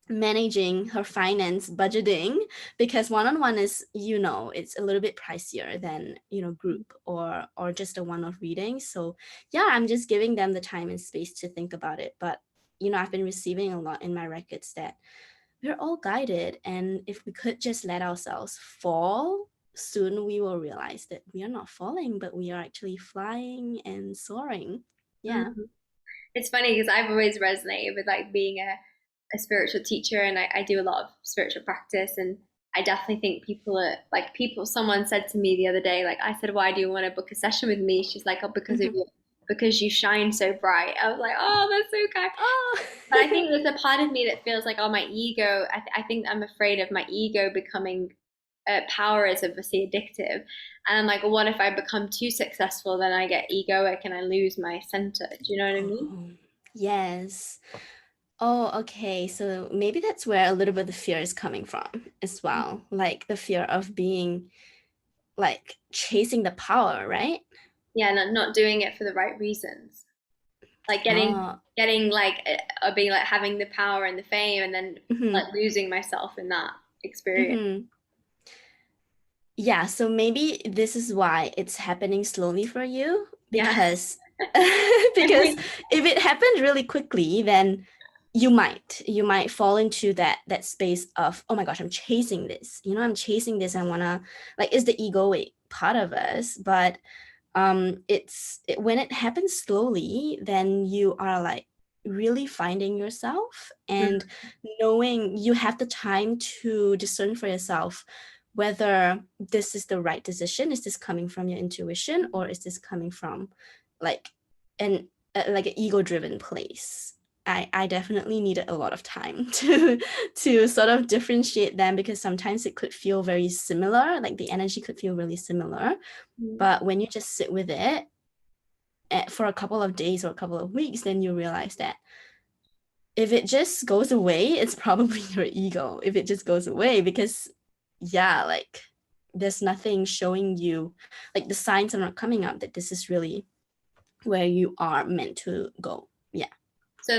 managing her finance, budgeting, because one-on-one is, it's a little bit pricier than, group or just a one-off reading. So yeah, I'm just giving them the time and space to think about it. But I've been receiving a lot in my records that we're all guided, and if we could just let ourselves fall, soon we will realize that we are not falling, but we are actually flying and soaring. Yeah.
Mhm. It's funny because I've always resonated with like being a spiritual teacher, and I do a lot of spiritual practice, and I definitely think people are like people. Someone said to me the other day, like I said, why do you want to book a session with me? She's like, oh, because of
Mhm.
you, because you shine so bright. I was like, oh, that's so kind.
Oh.
But I think there's a part of me that feels like, oh, my ego. I think I'm afraid of my ego becoming power is obviously addictive. And I'm like, well, what if I become too successful? Then I get egoic and I lose my center. Do you know what I mean?
Oh, yes. Oh, okay. So maybe that's where a little bit of the fear is coming from as well. Like the fear of being like chasing the power, right?
Yeah, not doing it for the right reasons. Like
Oh,
getting like being like having the power and the fame, and then
hmm
like losing myself in that experience.
hmm yeah. So maybe this is why it's happening slowly for you,
Yeah.
because
I
because
think
if it happened really quickly, then you might fall into that space of, oh my gosh, I'm chasing this. I'm chasing this. I wanna, like, it's the egoic part of us, but when it happens slowly, then you are like really finding yourself and knowing you have the time to discern for yourself whether this is the right decision. Is this coming from your intuition, or is this coming from like an like an ego driven place? I definitely needed a lot of time to sort of differentiate them, because sometimes it could feel very similar, like the energy could feel really similar, but when you just sit with it for a couple of days or a couple of weeks, then you realize that if it just goes away, it's probably your ego. If it just goes away, because yeah, like there's nothing showing you, like the signs are not coming up that this is really where you are meant to go. Yeah.
so.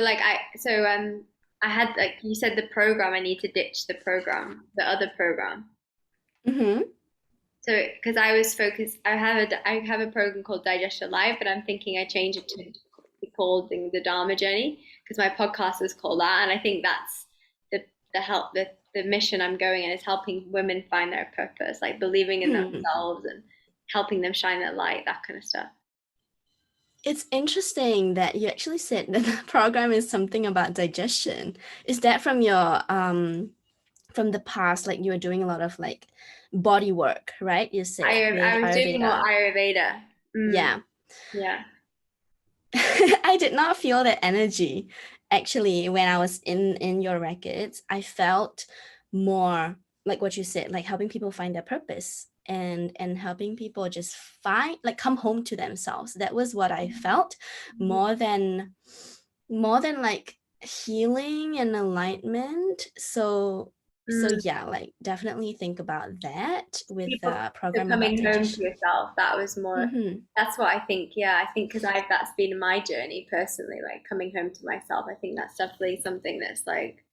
I had like you said the program. I need to ditch the program, the other program.
Mm-hmm.
So because I was focused, I have a program called Digest Your Life, but I'm thinking I change it to be called the Dharma Journey because my podcast is called that, and I think that's the help the mission I'm going in is helping women find their purpose, like believing in
Hmm.
themselves and helping them shine their light, that kind of stuff.
It's interesting that you actually said that the program is something about digestion. Is that from the past, like you were doing a lot of like body work, right? You said with
I was doing more
Ayurveda.
Ayurveda.
Yeah.
Yeah.
I did not feel that energy actually when I was in your records. I felt more like what you said, like helping people find their purpose and helping people just find, like, come home to themselves. That was what I felt, more than like healing and alignment. So
Mm.
yeah, like definitely think about that with
People
the program about
coming home to
digestion.
yourself, that was more,
Mm-hmm.
that's what I think. Yeah, I think because I've that's been my journey personally, like coming home to myself. I think that's definitely something that's like,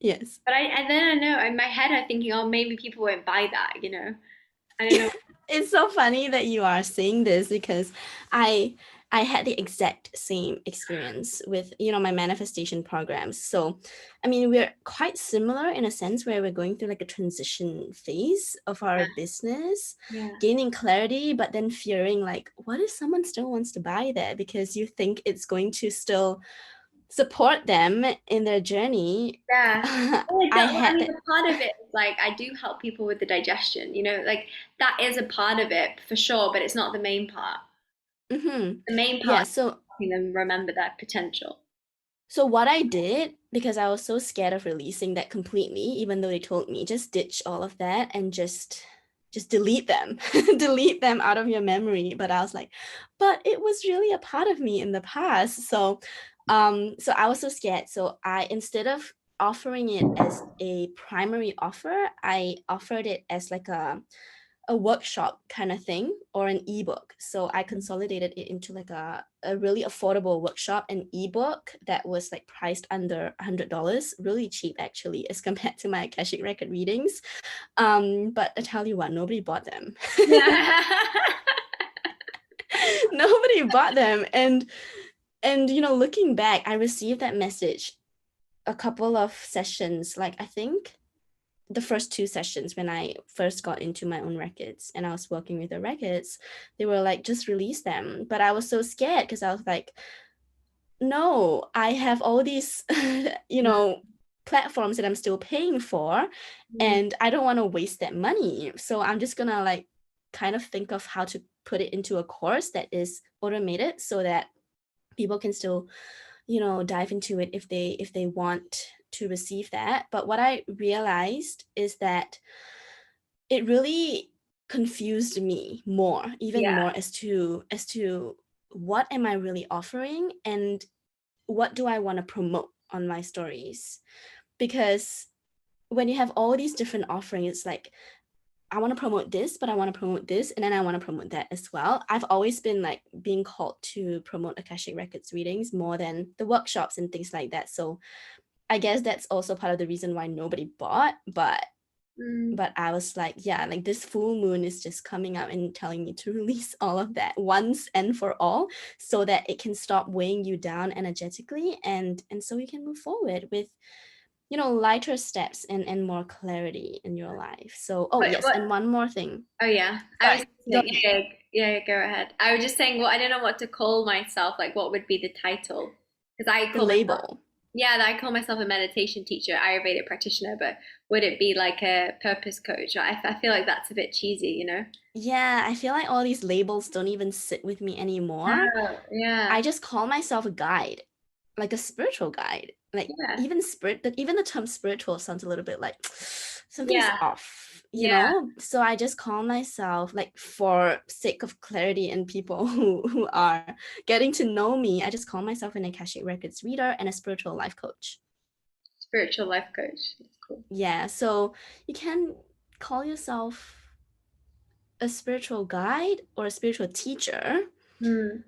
Yes.
but I then I know in my head I'm thinking, oh, maybe people won't buy that, I don't know.
It's so funny that you are saying this, because I I had the exact same experience with, my manifestation programs. So, I mean, we're quite similar in a sense where we're going through like a transition phase of our
Yeah,
business,
yeah,
gaining clarity, but then fearing like, what if someone still wants to buy that, because you think it's going to still support them in their journey.
yeah. Oh,
I
well, I
had
mean,
that.
the part of it is like I do help people with the digestion, like that is a part of it for sure, but it's not the main part.
Mhm.
The main part
Yeah,
is
so
helping them remember their potential.
what I did, because I was so scared of releasing that completely, even though they told me just ditch all of that and just delete them, delete them out of your memory. But I was like, but it was really a part of me in the past. So I was so scared. So I, instead of offering it as a primary offer, I offered it as like a workshop kind of thing or an ebook. So I consolidated it into like a really affordable workshop, an ebook that was like priced under $100, really cheap actually, as compared to my Akashic record readings. But I tell you what, nobody bought them.
Yeah.
Nobody bought them. And you know, looking back, I received that message a couple of sessions, like I think the first 2 sessions when I first got into my own records and I was working with the records, they were like, just release them. But I was so scared because I was like, no, I have all these, you know, platforms that I'm still paying for,
Mm,
and I don't want to waste that money. So I'm just gonna like kind of think of how to put it into a course that is automated so that people can still, you know, dive into it if they want to receive that. But what I realized is that it really confused me more, even
yeah.
more, as to what am I really offering and what do I want to promote on my stories. Because when you have all these different offerings, it's like, I want to promote this, but I want to promote this, and then I want to promote that as well. I've always been like being called to promote Akashic Records readings more than the workshops and things like that. So I guess that's also part of the reason why nobody bought.
Mm.
But I was like, yeah, like this full moon is just coming up and telling me to release all of that once and for all, so that it can stop weighing you down energetically, and so you can move forward with, you know, lighter steps and more clarity in your life. So, oh yes,
What?
and one more thing.
Oh yeah. I was
Sorry, go
saying,
ahead.
yeah, yeah, yeah, go ahead. I was just saying, well, I don't know what to call myself. Like, what would be the title? Because I
The
call myself,
label.
yeah, I call myself a meditation teacher, Ayurveda practitioner, but would it be like a purpose coach? I feel like that's a bit cheesy, you know?
Yeah, I feel like all these labels don't even sit with me anymore.
Oh, yeah,
I just call myself a guide, like a spiritual guide. Like
yeah,
even spirit, that even the term spiritual sounds a little bit like something's
yeah,
off, you
yeah.
know? So I just call myself, like for sake of clarity and people who are getting to know me, I just call myself an Akashic Records reader and a spiritual life coach.
Spiritual life coach. That's cool.
Yeah, so you can call yourself a spiritual guide or a spiritual teacher,
Hmm.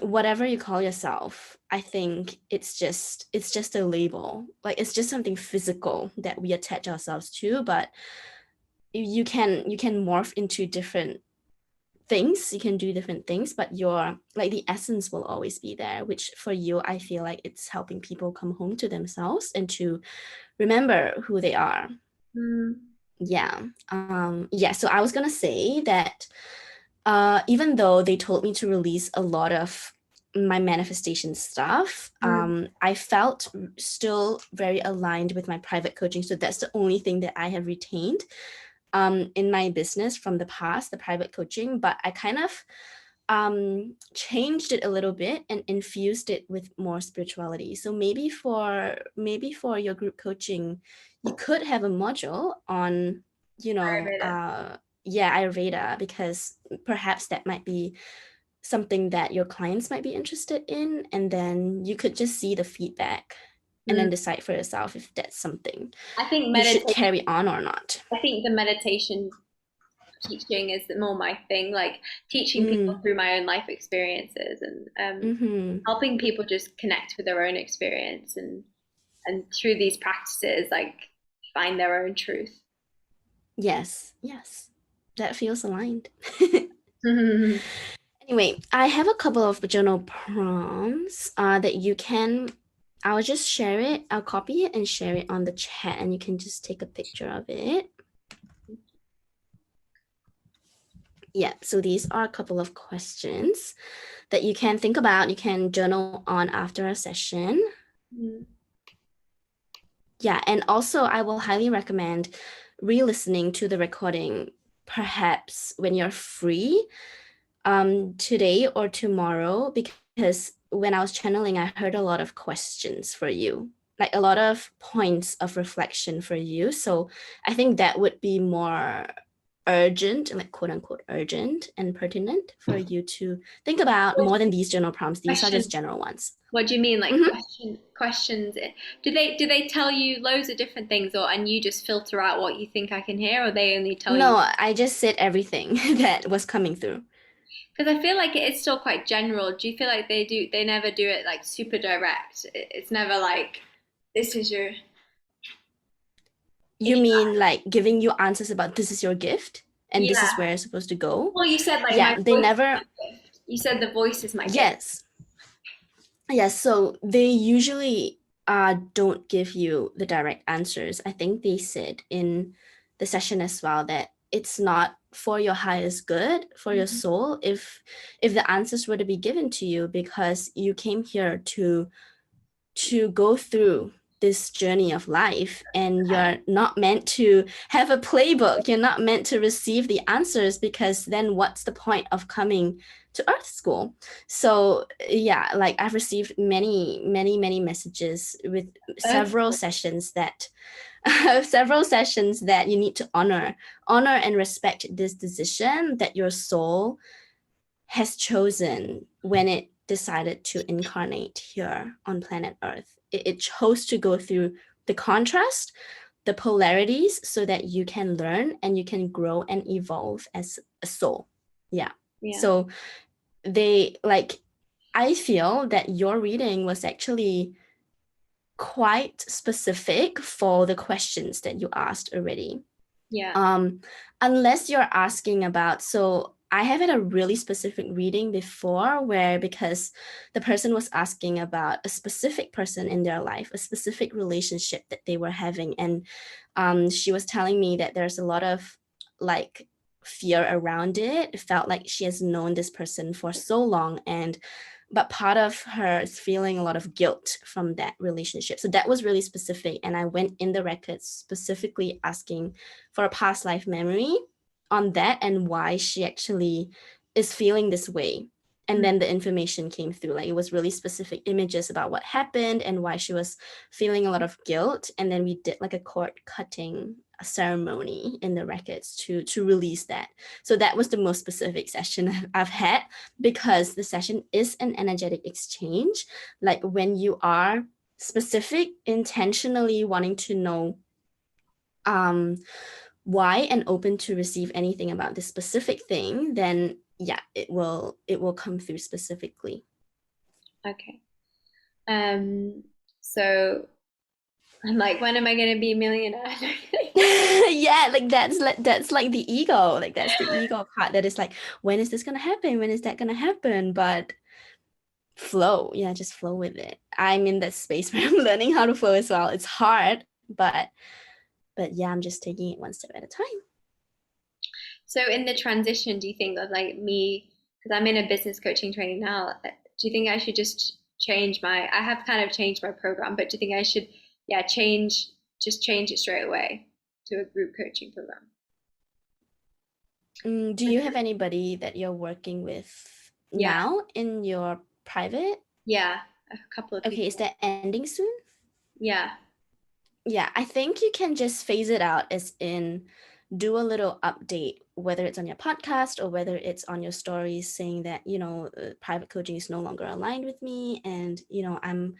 whatever you call yourself. I think it's just a label, like it's just something physical that we attach ourselves to. But you can morph into different things, you can do different things, but your, like, the essence will always be there, which for you, I feel like it's helping people come home to themselves and to remember who they are.
Hmm.
Yeah. Yeah, so I was gonna say that even though they told me to release a lot of my manifestation stuff,
Hmm.
I felt still very aligned with my private coaching. So that's the only thing that I have retained in my business from the past, the private coaching. But I kind of changed it a little bit and infused it with more spirituality. So maybe for your group coaching, you could have a module on, you know,
Ayurveda.
yeah, Ayurveda, because perhaps that might be something that your clients might be interested in, and then you could just see the feedback and
Hmm.
then decide for yourself if that's something
I think
you should
meditation.
carry on or not.
I think the meditation teaching is more my thing, like teaching people
Mm,
through my own life experiences and
mm-hmm.
helping people just connect with their own experience and through these practices, like find their own truth.
Yes, yes, that feels aligned.
Hmm.
Anyway, I have a couple of journal prompts that you can, I'll just share it, I'll copy it and share it on the chat, and you can just take a picture of it. Yeah, so these are a couple of questions that you can think about, you can journal on after a session. Yeah, and also I will highly recommend re-listening to the recording, perhaps when you're free, today or tomorrow, because when I was channeling, I heard a lot of questions for you, like a lot of points of reflection for you. So I think that would be more urgent, like quote unquote urgent and pertinent for you to think about more than these general prompts. These are just
Questions.
general ones.
What do you mean, like
Mhm.
questions? Do they tell you loads of different things, or and you just filter out what you think I can hear, or they only tell you?
No, I just said everything that was coming through.
Because I feel like it is still quite general. Do you feel like they never do it like super direct? It's never like this is your
You
if
mean like giving you answers about this is your gift and this is
yeah.
where it's supposed to go?
Well, you said like
Yeah,
my
they
voice is my
never,
gift. You said the voice is my gift.
yes. Yes, so they usually don't give you the direct answers. I think they said in the session as well that it's not for your highest good, for your
Mhm.
soul, if the answers were to be given to you because you came here to go through this journey of life and you're not meant to have a playbook. You're not meant to receive the answers because then what's the point of coming to earth school? So yeah, like I've received many messages with
Earth
several sessions that several sessions that you need to honor and respect this decision that your soul has chosen when it decided to incarnate here on planet Earth. It chose to go through the contrast, the polarities, so that you can learn and you can grow and evolve as a soul. Yeah.
yeah.
So they like, I feel that your reading was actually quite specific for the questions that you asked already.
Yeah.
um Unless you're asking about, so I have had a really specific reading before where because the person was asking about a specific person in their life, a specific relationship that they were having, and she was telling me that there's a lot of like fear around it. It felt like she has known this person for so long, and but part of her is feeling a lot of guilt from that relationship. So that was really specific, and I went in the records specifically asking for a past life memory on that and why she actually is feeling this way. And
Mm.
then the information came through. Like it was really specific images about what happened and why she was feeling a lot of guilt. And then we did like a cord cutting ceremony in the records to release that. So that was the most specific session I've had, because the session is an energetic exchange. Like when you are specific, intentionally wanting to know um why and open to receive anything about this specific thing, then yeah, it will come through specifically.
Okay. So I'm like, when am I gonna be a millionaire?
Yeah, like that's like the ego, like that's the ego part that is like, when is this gonna happen, when is that gonna happen? But flow, yeah, just flow with it. I'm in that space where I'm learning how to flow as well. It's hard, but yeah, I'm just taking it one step at a time.
So in the transition, do you think of like me, because I'm in a business coaching training now, do you think I should just change my, I have kind of changed my program, but do you think I should, yeah, just change it straight away to a group coaching program?
Do you have anybody that you're working with
Yeah,
now in your private?
yeah, a couple of
Okay, is
people.
that ending soon?
Yeah.
Yeah, I think you can just phase it out, as in do a little update, whether it's on your podcast or whether it's on your stories, saying that, private coaching is no longer aligned with me, and, I'm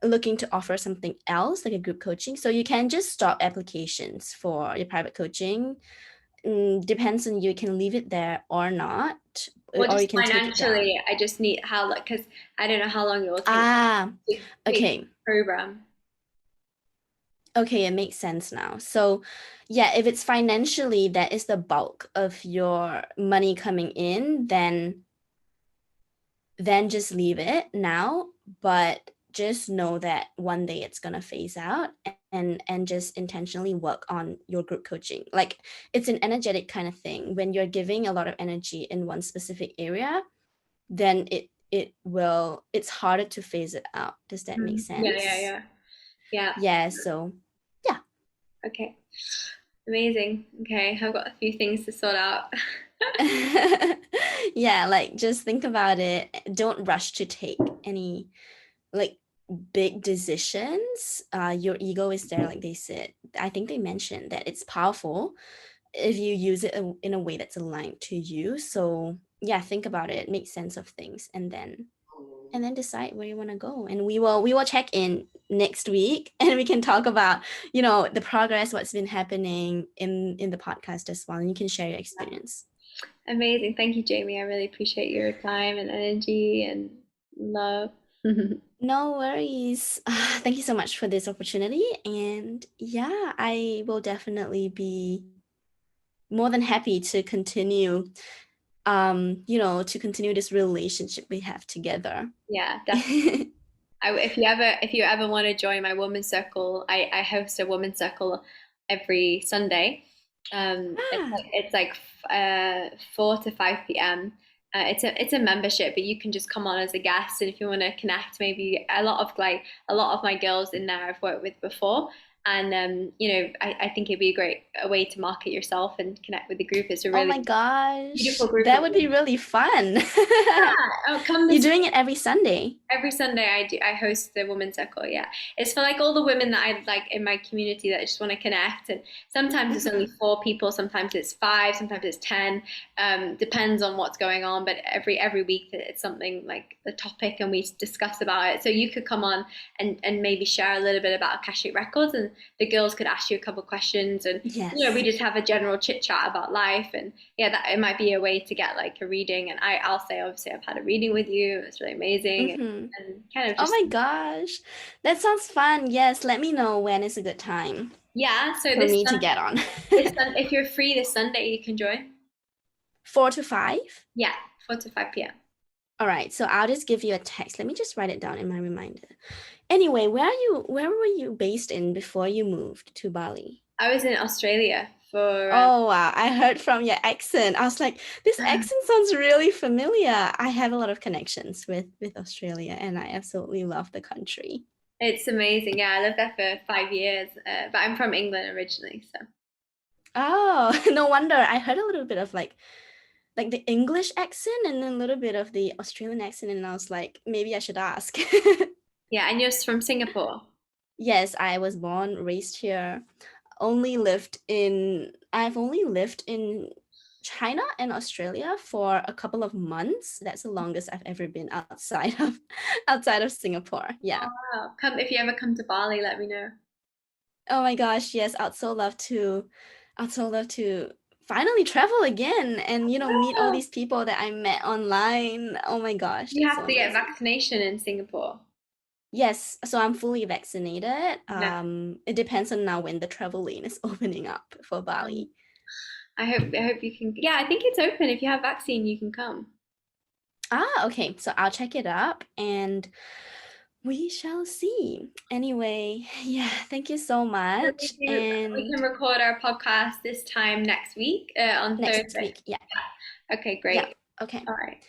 looking to offer something else like a group coaching. So you can just stop applications for your private coaching. Depends on you. You can leave it there or not,
Well,
or
just
you can take it down.
financially, I just need how, like, because I don't know how long it will take
Ah,
to pay for
okay.
the program.
Okay, it makes sense now. So, yeah, if it's financially that is the bulk of your money coming in, then just leave it now, but just know that one day it's going to phase out, and just intentionally work on your group coaching. Like it's an energetic kind of thing. When you're giving a lot of energy in one specific area, then it's harder to phase it out. Does that make
Mhm. Yeah, yeah,
sense?
yeah, yeah.
Yeah, so yeah.
Okay, amazing. Okay, I've got a few things to sort out.
Yeah, like just think about it. Don't rush to take any like big decisions. Your ego is there, like they said. I think they mentioned that it's powerful. if you use it in a way that's aligned to you. So yeah, think about it, make sense of things, and then decide where you want to go. And we will check in next week and we can talk about, the progress, what's been happening in the podcast as well. And you can share your experience.
Amazing. Thank you, Jamie. I really appreciate your time and energy and love.
No worries. Thank you so much for this opportunity. And yeah, I will definitely be more than happy to continue, to continue this relationship we have together.
Yeah, definitely. If you ever want to join my women's circle, I host a women's circle every Sunday.
Ah,
It's like 4 to 5 p.m. It's a membership, but you can just come on as a guest, and if you want to connect, maybe a lot of my girls in there I've worked with before, and I think it'd be a way to market yourself and connect with the group. It's a
oh
really
my gosh,
beautiful group
that
of
would be
women.
really fun.
Yeah, oh, come
You're
this
doing it every Sunday.
Every Sunday I host the women's circle. Yeah. It's for like all the women that I like in my community that just want to connect. And sometimes it's only
Mhm.
4 people, sometimes it's five, sometimes it's 10. Depends on what's going on. But every week it's something like the topic and we discuss about it. So you could come on and maybe share a little bit about Akashic Records, and the girls could ask you a couple questions, and we
Yes.
just have a general chit chat about life. And yeah, that it might be a way to get like a reading. And I'll say obviously I've had a reading with you. It's really amazing,
Hmm.
and kind of
Oh
just
my gosh, that sounds fun. Yes, let me know when is a good time
yeah. So
for me to get on.
if you're free this Sunday, you can join.
4 to 5.
Yeah, 4 to 5 p.m.
All right, so I'll just give you a text. Let me just write it down in my reminder. Anyway, where were you based in before you moved to Bali?
I was in Australia for
Oh wow, I heard from your accent. I was like, this accent sounds really familiar. I have a lot of connections with Australia and I absolutely love the country.
it's amazing. Yeah, I lived there for 5 years, but I'm from England originally, so
Oh, no wonder. I heard a little bit of like the English accent and then a little bit of the Australian accent and I was like, maybe I should ask.
yeah. And you're from Singapore.
Yes, I was born, raised here. I've only lived in China and Australia for a couple of months. That's the longest I've ever been outside of outside of Singapore. Yeah.
Wow. Come if you ever come to Bali, let me know.
Oh my gosh, yes, I'd so love to finally travel again and meet all these people that I met online. Oh my gosh,
You
that's
have
so
to get
amazing.
vaccination in Singapore.
Yes, so I'm fully vaccinated.
Yeah.
It depends on now when the travel lane is opening up for
Um,
Bali.
I hope you can. Yeah, I think it's open. If you have vaccine, you can come.
Ah, okay. So I'll check it up and we shall see. Anyway, yeah, thank you so much.
We
And
can record our podcast this time next week on
next
Thursday.
week, yeah,
Okay,
yeah,
great.
okay.
All right.